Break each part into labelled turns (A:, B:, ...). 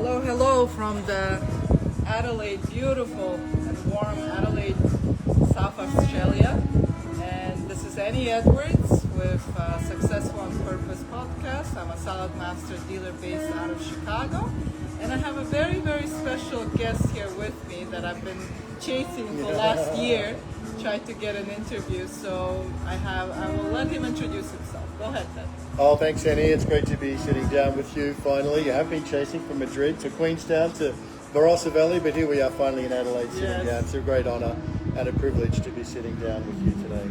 A: Hello from the Adelaide, beautiful and warm Adelaide, South Australia. And this is Annie Edwards with Successful on Purpose podcast. I'm a Saladmaster dealer based out of Chicago. And I have a very, very special guest here with me that I've been chasing for last year, tried to get an interview. So I will let him introduce himself. Go ahead, Ted.
B: Oh, thanks, Annie. It's great to be sitting down with you finally. You have been chasing from Madrid to Queenstown to Barossa Valley, but here we are finally in Adelaide sitting down. It's a great honour and a privilege to be sitting down with you today.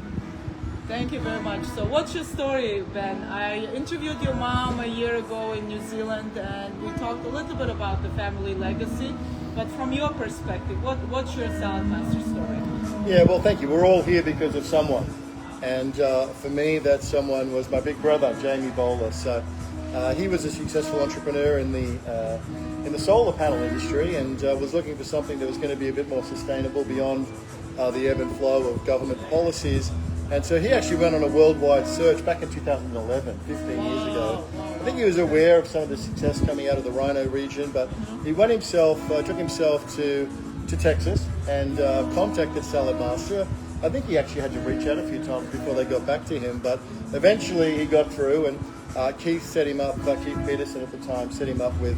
A: Thank you very much. So what's your story, Ben? I interviewed your mom a year ago in New Zealand, and we talked a little bit about the family legacy. But from your perspective, what's your Saladmaster story?
B: Yeah, well, thank you. We're all here because of someone. And for me, that someone was my big brother, Jamie Bowler. So he was a successful entrepreneur in the solar panel industry, and was looking for something that was going to be a bit more sustainable beyond the ebb and flow of government policies. And so he actually went on a worldwide search back in 2011, 15 years ago. I think he was aware of some of the success coming out of the Rhino region, but he went himself, took himself to Texas and contacted Saladmaster. I think he actually had to reach out a few times before they got back to him, but eventually he got through, and Keith set him up, Keith Peterson at the time, set him up with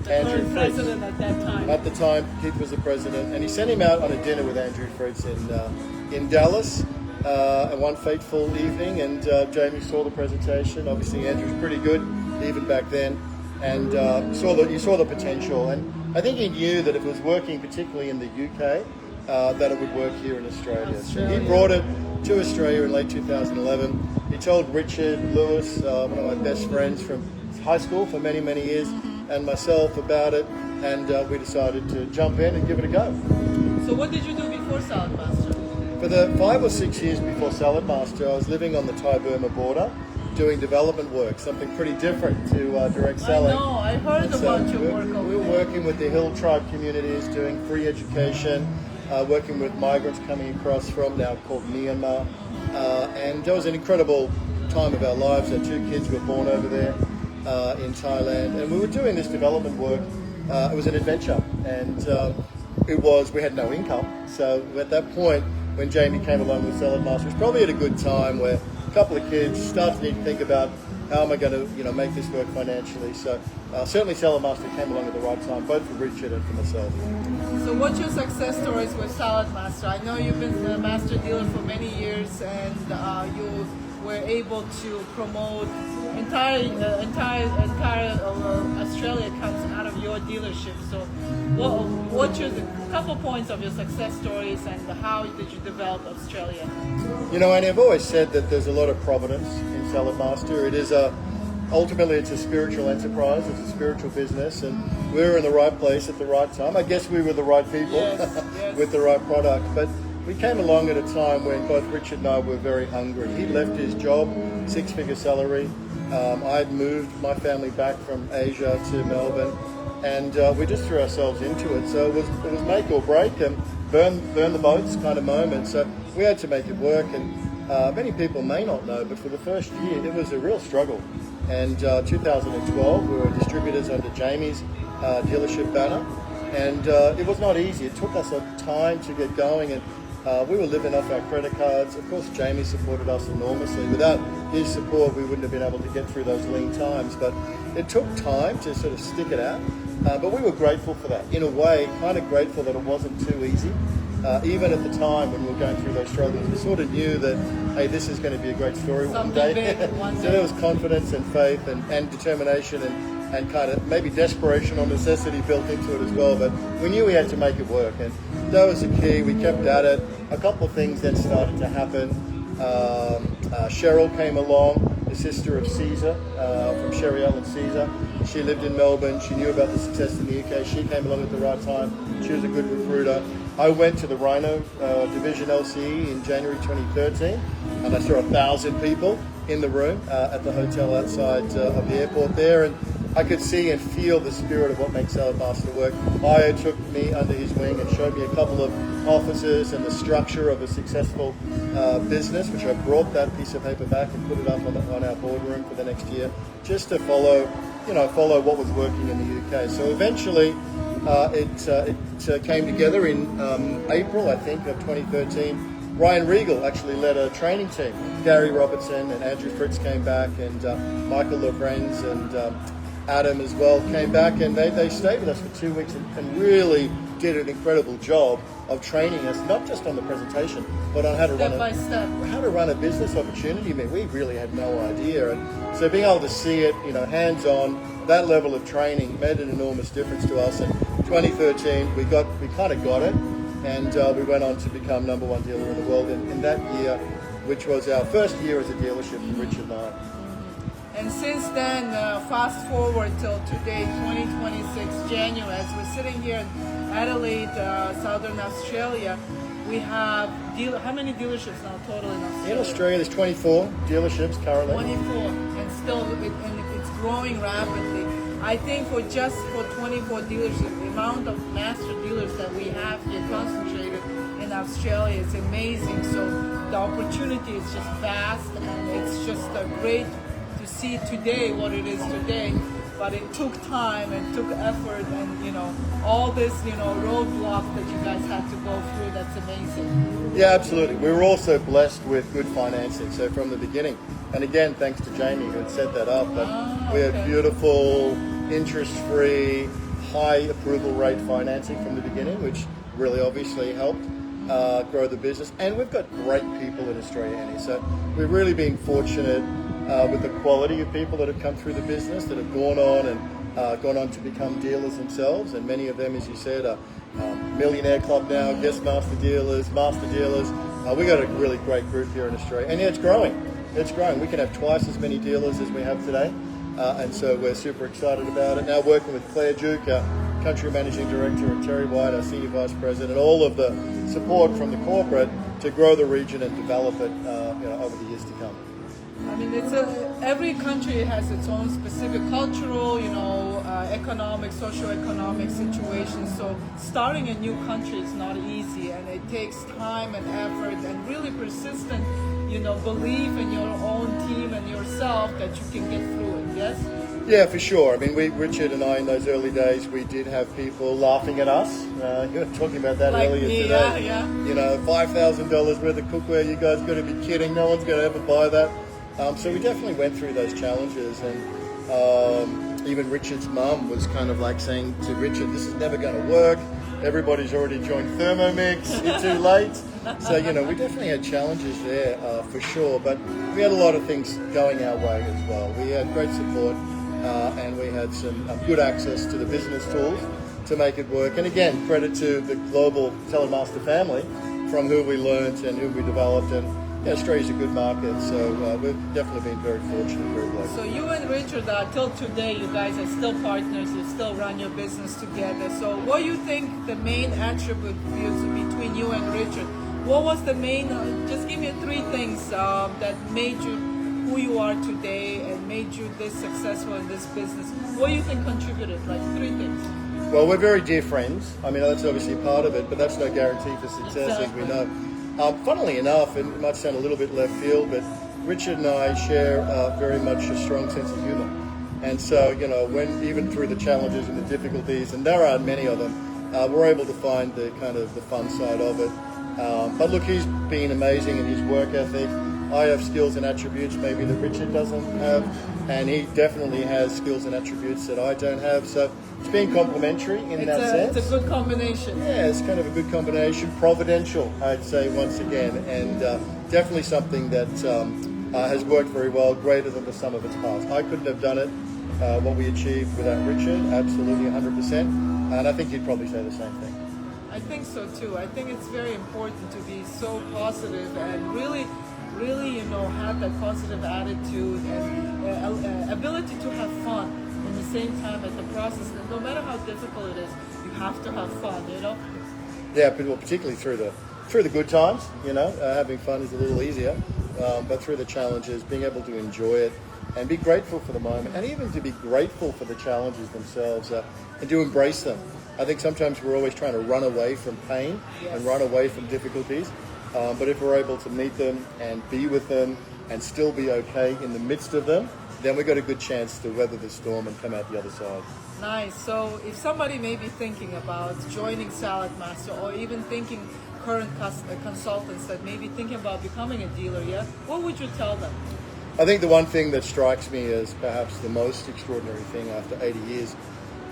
B: Andrew Fritz.
A: President at that time.
B: At the time, Keith was the president, and he sent him out on a dinner with Andrew Fritz in Dallas one fateful evening, and Jamie saw the presentation. Obviously, Andrew's pretty good, even back then, and you saw the potential, and I think he knew that if it was working, particularly in the UK, that it would work here in Australia. So he brought it to Australia in late 2011. He told Richard Lewis, one of my best friends from high school for many, many years, and myself about it, and we decided to jump in and give it a go.
A: So what did you do before Saladmaster?
B: For the 5 or 6 years before Saladmaster, I was living on the Thai-Burma border, doing development work, something pretty different to direct selling.
A: I know, I heard about your work over
B: We were working with the Hill tribe communities, doing free education, working with migrants coming across from now called Myanmar. And that was an incredible time of our lives. Our 2 kids were born over there in Thailand. And we were doing this development work. It was an adventure. And we had no income. So at that point, when Jamie came along with Saladmaster, it was probably at a good time where a couple of kids started to need to think about how am I going to make this work financially. So certainly Saladmaster came along at the right time, both for Richard and for myself.
A: So what's your success stories with Saladmaster? I know you've been a master dealer for many years, and you were able to promote entire Australia comes out of your dealership. So what's your couple points of your success stories, and how did you develop Australia?
B: Annie, I've always said that there's a lot of providence in Saladmaster. It is ultimately it's a spiritual enterprise, it's a spiritual business, and we were in the right place at the right time. I guess we were the right people with the right product, but we came along at a time when both Richard and I were very hungry. He left his job, 6-figure salary. I had moved my family back from Asia to Melbourne, and we just threw ourselves into it. So it was make or break and burn the boats kind of moment. So we had to make it work, and many people may not know, but for the first year it was a real struggle. And 2012 we were distributors under Jamie's dealership banner, and it was not easy. It took us a time to get going, and we were living off our credit cards. Of course, Jamie supported us enormously. Without his support, we wouldn't have been able to get through those lean times. But it took time to sort of stick it out. But we were grateful for that. In a way, kind of grateful that it wasn't too easy. Even at the time when we were going through those struggles, we sort of knew that, hey, this is going to be a great story one day. So there was confidence and faith and determination and kind of maybe desperation or necessity built into it as well. But we knew we had to make it work, and that was the key. We kept at it. A couple of things then started to happen. Cheryl came along, the sister of Caesar, from Cheryl and Caesar. She lived in Melbourne. She knew about the success in the UK. She came along at the right time. She was a good recruiter. I went to the Rhino Division LCE in January 2013, and I saw 1,000 people in the room at the hotel outside of the airport there, and I could see and feel the spirit of what makes Saladmaster work. Io took me under his wing and showed me a couple of offices and the structure of a successful business, which I brought that piece of paper back and put it up on our boardroom for the next year, just to follow follow what was working in the UK. So eventually it came together in April, I think, of 2013. Ryan Regal actually led a training team. Gary Robertson and Andrew Fritz came back, and Michael Lorenz and Adam as well came back, and they stayed with us for 2 weeks and really did an incredible job of training us, not just on the presentation, but on how to run a business opportunity. I mean, we really had no idea, and so being able to see it, hands-on, that level of training made an enormous difference to us. And 2013, we kind of got it, and we went on to become #1 dealer in the world in that year, which was our first year as a dealership for Richard and I.
A: And since then, fast forward till today, 2026 January, as we're sitting here in Adelaide, Southern Australia, we have how many dealerships now total in Australia?
B: In Australia, there's 24 dealerships currently.
A: 24, and still it's growing rapidly. I think for 24 dealerships, the amount of master dealers that we have here concentrated in Australia is amazing. So the opportunity is just vast, and it's just great to see today what it is today. But it took time and took effort, and all this roadblock that you guys had to go through. That's amazing.
B: Yeah, absolutely. We were also blessed with good financing. So from the beginning, and again, thanks to Jamie who had set that up, but we had beautiful, interest-free, high approval rate financing from the beginning, which really obviously helped grow the business. And we've got great people in Australia, Annie. So we've really been fortunate with the quality of people that have come through the business, that have gone on to become dealers themselves, and many of them, as you said, are Millionaire Club now, guest master dealers, master dealers. We got a really great group here in Australia, and it's growing. It's growing. We can have twice as many dealers as we have today, and so we're super excited about it. Now working with Claire Duke, our country managing director, and Terry White, our senior vice president, and all of the support from the corporate to grow the region and develop it, over the years to come.
A: I mean, every country has its own specific cultural, economic, socio-economic situation. So starting a new country is not easy, and it takes time and effort and really persistent, belief in your own team and yourself that you can get through it. Yes.
B: Yeah, for sure. I mean, Richard and I, in those early days, we did have people laughing at us. You were talking about that
A: like
B: earlier
A: me,
B: today.
A: Yeah.
B: $5,000 worth of cookware. You guys got to be kidding. No one's going to ever buy that. So we definitely went through those challenges, and even Richard's mum was kind of like saying to Richard, "This is never going to work. Everybody's already joined Thermomix. You're too late." So we definitely had challenges there for sure, but we had a lot of things going our way as well. We had great support, and we had some good access to the business tools to make it work. And again, credit to the global Saladmaster family, from who we learned and who we developed. And Australia's a good market, so we've definitely been very fortunate, very blessed.
A: So you and Richard, till today, you guys are still partners. You still run your business together. So what do you think the main attributes between you and Richard? What was the main? Just give me 3 things that made you who you are today and made you this successful in this business. What do you think contributed? Like 3 things.
B: Well, we're very dear friends. I mean, that's obviously part of it, but that's no guarantee for success, as we know. Funnily enough, and it might sound a little bit left field, but Richard and I share very much a strong sense of humor. And so, when even through the challenges and the difficulties, and there are many of them, we're able to find the kind of the fun side of it. But look, he's been amazing in his work ethic. I have skills and attributes maybe that Richard doesn't have, and he definitely has skills and attributes that I don't have. So it's been complementary in that sense.
A: It's a good combination.
B: Yeah, it's kind of a good combination. Providential, I'd say, once again, and definitely something that has worked very well, greater than the sum of its parts. I couldn't have done it, what we achieved without Richard, absolutely 100%, and I think he'd probably say the same thing.
A: I think so too. I think it's very important to be so positive and really, have that positive attitude and ability to have fun in the same time at the process. And no matter how difficult it is, you have to have fun,
B: Yeah, but particularly through the good times, having fun is a little easier, but through the challenges, being able to enjoy it and be grateful for the moment, and even to be grateful for the challenges themselves and to embrace them. I think sometimes we're always trying to run away from pain and run away from difficulties. But if we're able to meet them and be with them and still be okay in the midst of them, then we've got a good chance to weather the storm and come out the other side.
A: Nice. So if somebody may be thinking about joining Saladmaster, or even thinking current consultants that may be thinking about becoming a dealer, what would you tell them?
B: I think the one thing that strikes me as perhaps the most extraordinary thing after 80 years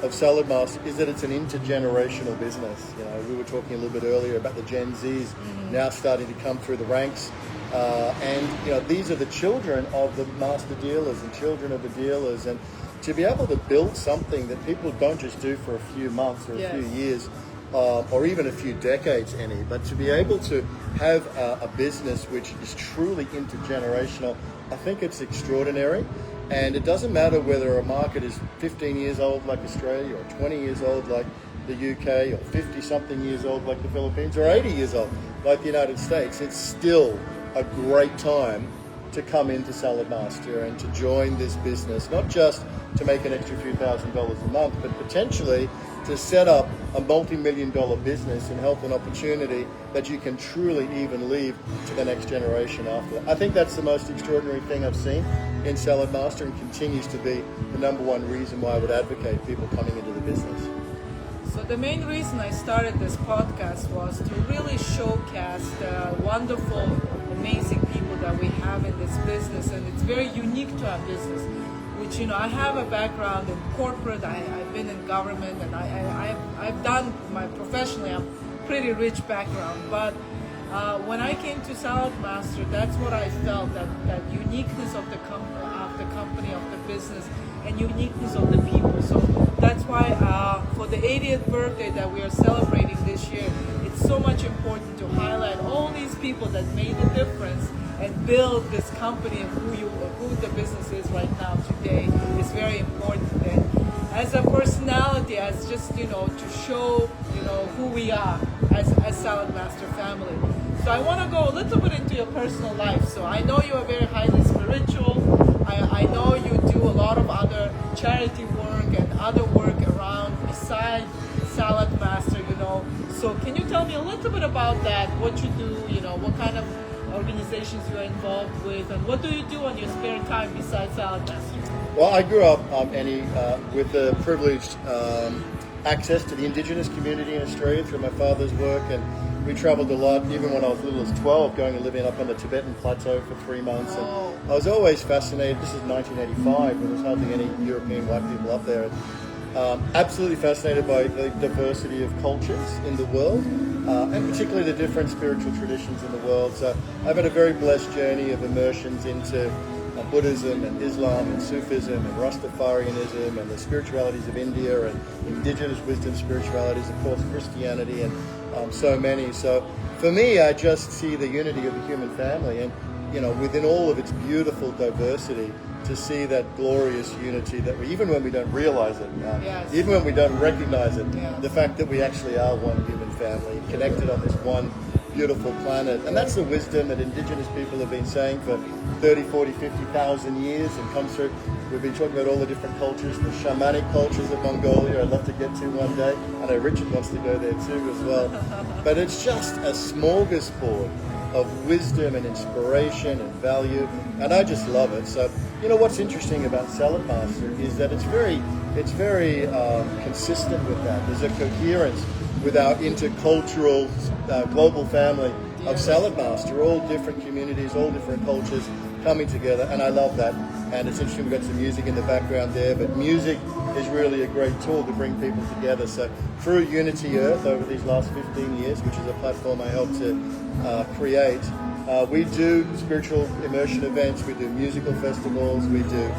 B: of Saladmaster is that it's an intergenerational business. You know, we were talking a little bit earlier about the Gen Zs now starting to come through the ranks. And you know, these are the children of the master dealers and children of the dealers, and to be able to build something that people don't just do for a few months or a few years or even a few decades, but to be able to have a business which is truly intergenerational, I think it's extraordinary. And it doesn't matter whether a market is 15 years old like Australia, or 20 years old like the UK, or 50-something years old like the Philippines, or 80 years old like the United States. It's still a great time to come into Saladmaster and to join this business, not just to make an extra few $1,000s a month, but potentially to set up a multi-million-dollar business and help an opportunity that you can truly even leave to the next generation after. I think that's the most extraordinary thing I've seen in Saladmaster, and continues to be the number one reason why I would advocate people coming into the business.
A: So the main reason I started this podcast was to really showcase the wonderful, amazing people that we have in this business, and it's very unique to our business. Which, you know, I have a background in corporate. I've been in government, and I've done my professionally. I'm pretty rich background, but when I came to Saladmaster, that's what I felt, that uniqueness of the company, of the business, and uniqueness of the people. So that's why for the 80th birthday that we are celebrating this year, it's so much important to highlight all these people that made a difference and build this company, and who the business is right now today is very important. And as a personality, as just, you know, to show, you know, who we are as Saladmaster family. So I want to go a little bit into your personal life. So I know you are very highly spiritual. I know you do a lot of other charity work and other work around beside Saladmaster, you know. So can you tell me a little bit about that, what you do, you know, what kind of organizations you're involved with, and what do you do on your spare time besides Saladmaster?
B: Well, I grew up, Annie, with the privileged access to the Indigenous community in Australia through my father's work, and we travelled a lot, even when I was as little as 12, going and living up on the Tibetan plateau for 3 months. And I was always fascinated. This is 1985, when there was hardly any European white people up there. Absolutely fascinated by the diversity of cultures in the world, and particularly the different spiritual traditions in the world. So I've had a very blessed journey of immersions into Buddhism and Islam and Sufism and Rastafarianism and the spiritualities of India and indigenous wisdom spiritualities, of course Christianity, and so many. So for me, I just see the unity of the human family, and you know, within all of its beautiful diversity, to see that glorious unity that we, even when we don't realize it, even when we don't recognize it, the fact that we actually are one human family, connected on this one beautiful planet. And that's the wisdom that Indigenous people have been saying for 30, 40, 50,000 years, and comes through. We've been talking about all the different cultures, the shamanic cultures of Mongolia. I'd love to get to one day. I know Richard wants to go there too as well. But it's just a smorgasbord of wisdom and inspiration and value, and I just love it. So, you know, what's interesting about Saladmaster is that it's very consistent with that. There's a coherence with our intercultural global family of Saladmaster, all different communities, all different cultures coming together, and I love that. And it's interesting, we've got some music in the background there, but music is really a great tool to bring people together. So through Unity Earth over these last 15 years, which is a platform I helped to create, we do spiritual immersion events, we do musical festivals, we do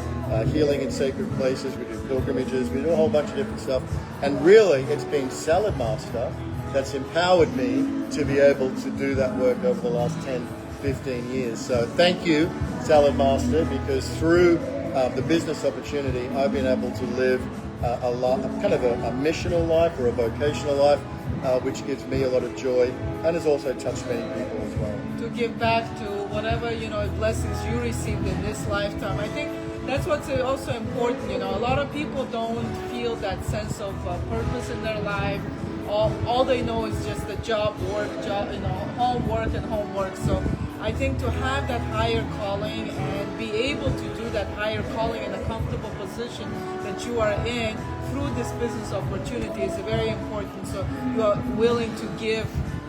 B: healing in sacred places, we do pilgrimages, we do a whole bunch of different stuff. And really, it's been Saladmaster that's empowered me to be able to do that work over the last 10, 15 years. So thank you, Saladmaster, because through the business opportunity, I've been able to live a missional life, or a vocational life, which gives me a lot of joy and has also touched many people as well.
A: To give back to whatever, you know, blessings you received in this lifetime. I think that's what's also important. You know, a lot of people don't feel that sense of purpose in their life. All they know is just the job, you know, homework and homework. So I think to have that higher calling and be able to do through that higher calling and a comfortable position that you are in through this business opportunity is very important. So you are willing to give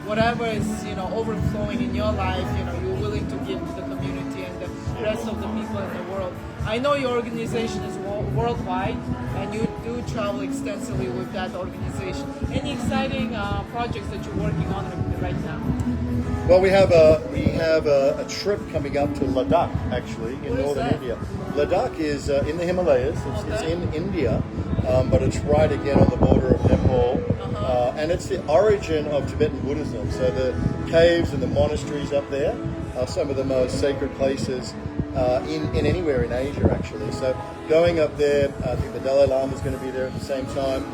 A: whatever is, you know, overflowing in your life, you know, you're willing to give to the community and the rest of the people in the world. I know your organization is worldwide, and you do travel extensively with that organization. Any exciting projects that you're working on right now?
B: Well, we have a trip coming up to Ladakh, actually, in northern India. Ladakh is in the Himalayas. It's in India, but it's right again on the border of Nepal. And it's the origin of Tibetan Buddhism. So the caves and the monasteries up there are some of the most sacred places in anywhere in Asia, actually. So going up there, I think the Dalai Lama is going to be there at the same time.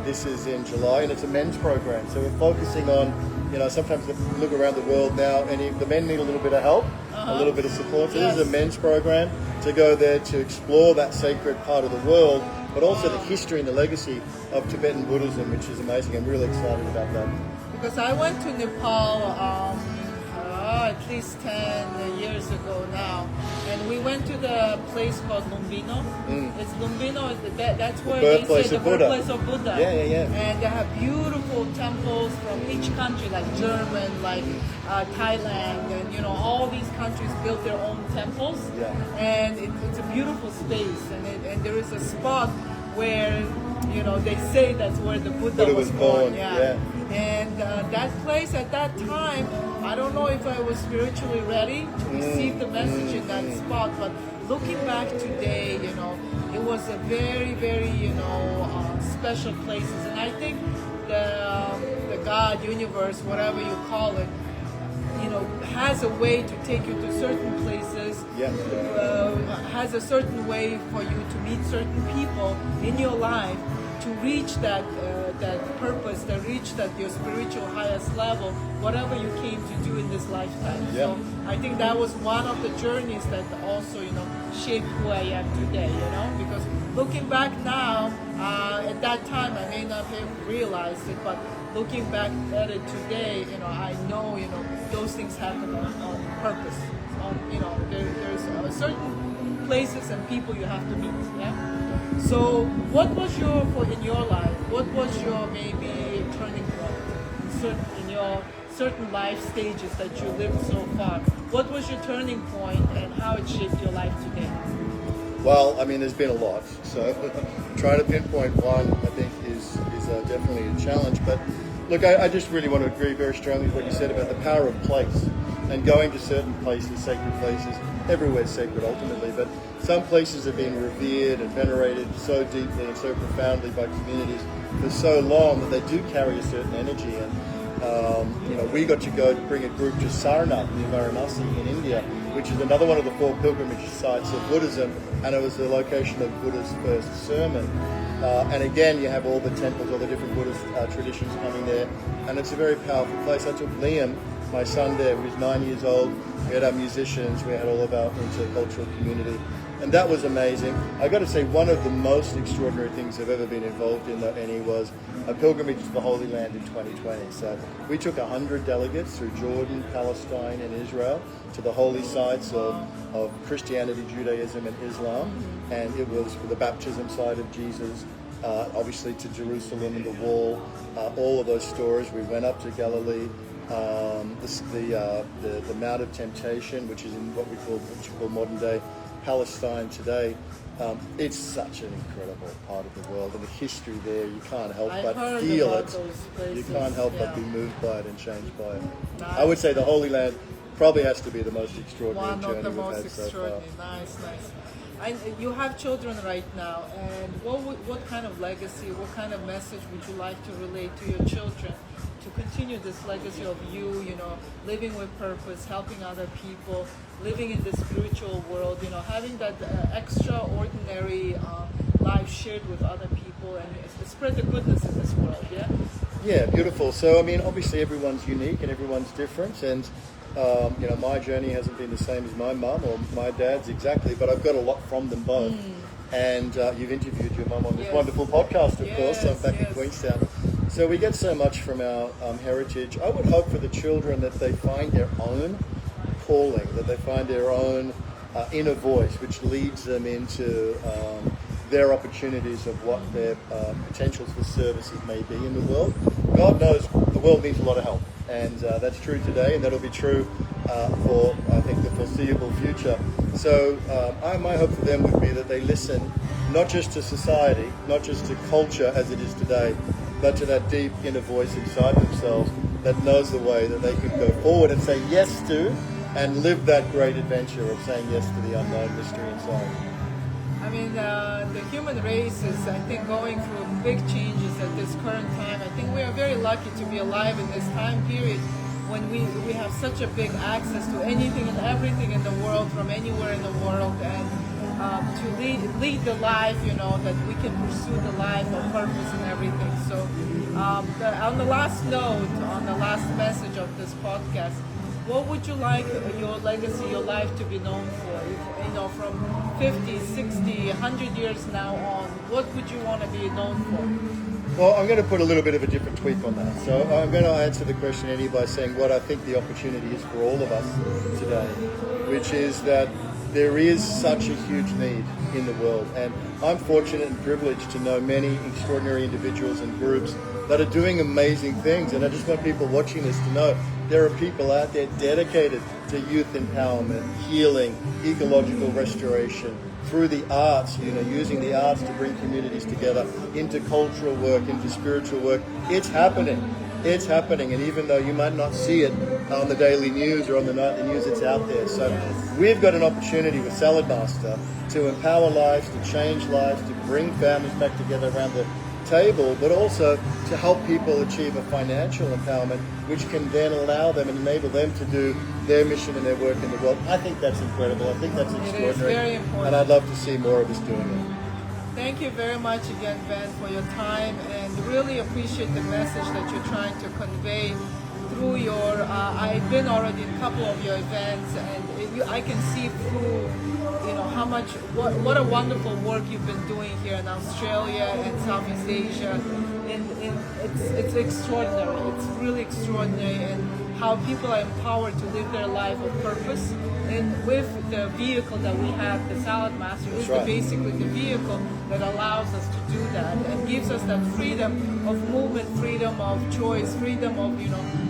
B: This is in July, and it's a men's program. So we're focusing on, you know, sometimes we look around the world now, and the men need a little bit of help, a little bit of support. So this is a men's program to go there to explore that sacred part of the world, but also the history and the legacy of Tibetan Buddhism, which is amazing. I'm really excited about that.
A: Because I went to Nepal at least 10 years ago now, and we went to the place called Lumbino. It's Lumbino, that's where they say the birthplace of Buddha.
B: Yeah.
A: And they have beautiful temples from each country, like German, like Thailand, and you know, all these countries built their own temples. And it's a beautiful space, and there is a spot where, you know, they say that's where the Buddha was born. And that place at that time, I don't know if I was spiritually ready to receive the message in that spot, but looking back today, you know, it was a very, very, you know, special places. And I think the God, universe, whatever you call it, you know, has a way to take you to certain places, has a certain way for you to meet certain people in your life to reach that purpose, to reach that your spiritual highest level, whatever you came to do in this lifetime. So I think that was one of the journeys that also, you know, shaped who I am today, you know, because looking back now, at that time I may not have realized it, but looking back at it today, you know, I know, you know, those things happen on purpose. You know, there's certain places and people you have to meet, So what was in your life, what was your maybe turning point in your certain life stages that you lived so far? What was your turning point and how it shaped your life today?
B: Well, I mean, there's been a lot. So trying to pinpoint one, I think, is definitely a challenge. But look, I just really want to agree very strongly with what you said about the power of place and going to certain places, sacred places. Everywhere's sacred ultimately, but some places have been revered and venerated so deeply and so profoundly by communities for so long that they do carry a certain energy. And you know, we got to go to bring a group to Sarnath near Varanasi in India, which is another one of the 4 pilgrimage sites of Buddhism, and it was the location of Buddha's first sermon. And again, you have all the temples, all the different Buddhist traditions coming there, and it's a very powerful place. I took Liam, my son, there, who's 9 years old. We had our musicians, we had all of our intercultural community, and that was amazing. I got to say, one of the most extraordinary things I've ever been involved in, though, Annie, was a pilgrimage to the Holy Land in 2020. So we took 100 delegates through Jordan, Palestine, and Israel to the holy sites of Christianity, Judaism, and Islam, and it was for the baptism site of Jesus, obviously to Jerusalem and the Wall, all of those stories. We went up to Galilee. The Mount of Temptation, which is in what you call modern day Palestine today. It's such an incredible part of the world, and the history there, you can't help but feel it. You can't help but be moved by it and changed by it. Nice. I would say the Holy Land probably has to be the most extraordinary journey we've had so far.
A: Nice. You have children right now, and what kind of legacy, what kind of message would you like to relate to your children to continue this legacy of you know, living with purpose, helping other people, living in the spiritual world, you know, having that extraordinary life shared with other people and spread the goodness in this world,
B: Yeah, beautiful. So, I mean, obviously everyone's unique and everyone's different, and you know, my journey hasn't been the same as my mum or my dad's exactly, but I've got a lot from them both. And you've interviewed your mum on this wonderful podcast, of course. I'm back in Queenstown. So we get so much from our heritage. I would hope for the children that they find their own calling, that they find their own inner voice, which leads them into their opportunities of what their potentials for services may be in the world. God knows the world needs a lot of help, and that's true today, and that'll be true for, I think, the foreseeable future. So my hope for them would be that they listen not just to society, not just to culture as it is today, but to that deep inner voice inside themselves that knows the way that they can go forward and say yes to and live that great adventure of saying yes to the unknown mystery inside.
A: I mean, the human race is, I think, going through big changes at this current time. I think we are very lucky to be alive in this time period when we have such a big access to anything and everything in the world, from anywhere in the world, and to lead the life, that we can pursue the life of purpose and everything. So on the last note, on the last message of this podcast, what would you like your legacy, your life to be known for? If, from 50, 60, 100 years now on, what would you want to be known for?
B: Well, I'm going to put a little bit of a different tweak on that. So I'm going to answer the question, Eddie, by saying what I think the opportunity is for all of us today, which is that there is such a huge need in the world. And I'm fortunate and privileged to know many extraordinary individuals and groups that are doing amazing things. And I just want people watching this to know there are people out there dedicated to youth empowerment, healing, ecological restoration, through the arts, using the arts to bring communities together, into cultural work, into spiritual work. It's happening. It's happening. And even though you might not see it on the daily news or on the nightly news, it's out there. So we've got an opportunity with Saladmaster to empower lives, to change lives, to bring families back together around the table, but also to help people achieve a financial empowerment, which can then allow them and enable them to do their mission and their work in the world. I think that's incredible. I think that's extraordinary.
A: It is very important.
B: And I'd love to see more of us doing it.
A: Thank you very much again, Ben, for your time, and really appreciate the message that you're trying to convey through your, I've been already in a couple of your events, and I can see through, how much, what a wonderful work you've been doing here in Australia and Southeast Asia. And it's extraordinary. It's really extraordinary, and how people are empowered to live their life of purpose. And with the vehicle that we have, the Saladmaster is basically the vehicle that allows us to do that and gives us that freedom of movement, freedom of choice, freedom of,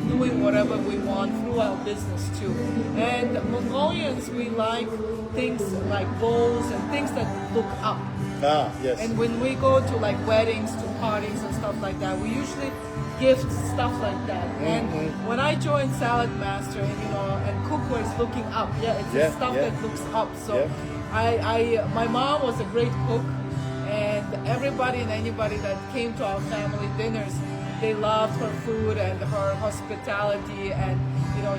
A: doing whatever we want through our business too. And Mongolians, we like things like bowls and things that look up.
B: Yes.
A: And when we go to like weddings, to parties and stuff like that, we usually gift stuff like that. And when I joined Saladmaster, and cookware is looking up. It's stuff that looks up. So my mom was a great cook, and everybody and anybody that came to our family dinners, they loved her food and her hospitality, and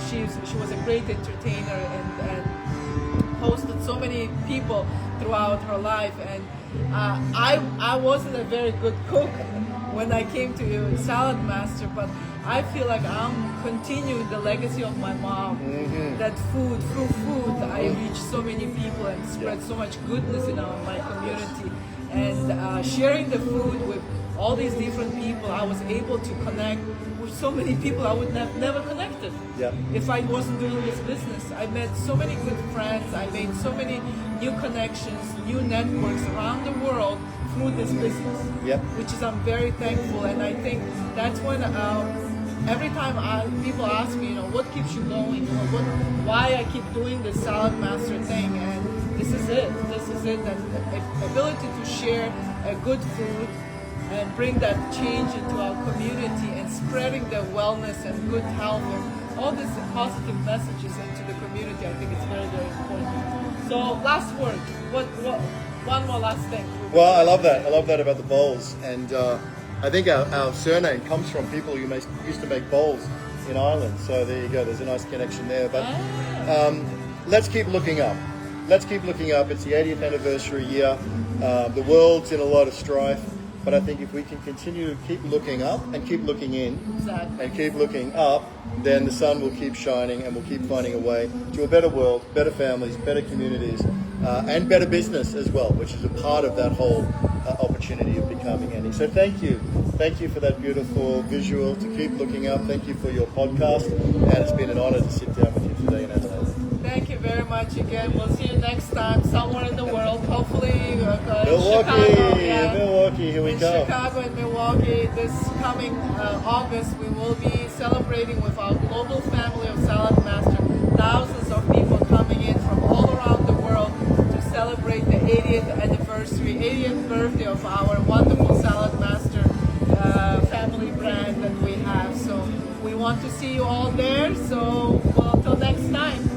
A: she was a great entertainer and hosted so many people throughout her life. And I wasn't a very good cook when I came to Saladmaster, but I feel like I'm continuing the legacy of my mom. That through food, I reach so many people and spread so much goodness in my community. And sharing the food with all these different people, I was able to connect with so many people I would have never connected if I wasn't doing this business. I met so many good friends. I made so many new connections, new networks around the world through this business, which is I'm very thankful. And I think that's when every time people ask me, what keeps you going, why I keep doing this Saladmaster thing, and this is it, that the ability to share a good food and bring that change into our community and spreading the wellness and good health and all these positive messages into the community. I think it's very, very important. So last word, one more last thing.
B: Well, I love that. I love that about the bowls. And I think our surname comes from people who used to make bowls in Ireland. So there you go. There's a nice connection there. But let's keep looking up. Let's keep looking up. It's the 80th anniversary year. The world's in a lot of strife. But I think if we can continue to keep looking up and keep looking in and keep looking up, then the sun will keep shining and we'll keep finding a way to a better world, better families, better communities, and better business as well, which is a part of that whole opportunity of becoming Annie. So thank you. Thank you for that beautiful visual to keep looking up. Thank you for your podcast. And it's been an honor to sit down with you today in Adelaide.
A: Thank you very much. very much again. We'll see you next time somewhere in the world. Hopefully,
B: Milwaukee,
A: Chicago. Yeah.
B: Milwaukee, here we
A: In
B: go.
A: Chicago and Milwaukee this coming August, we will be celebrating with our global family of Saladmaster. Thousands of people coming in from all around the world to celebrate the 80th anniversary, 80th birthday of our wonderful Saladmaster family brand that we have. So we want to see you all there. So well, until next time.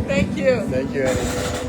A: Thank you.
B: Thank you, Annie.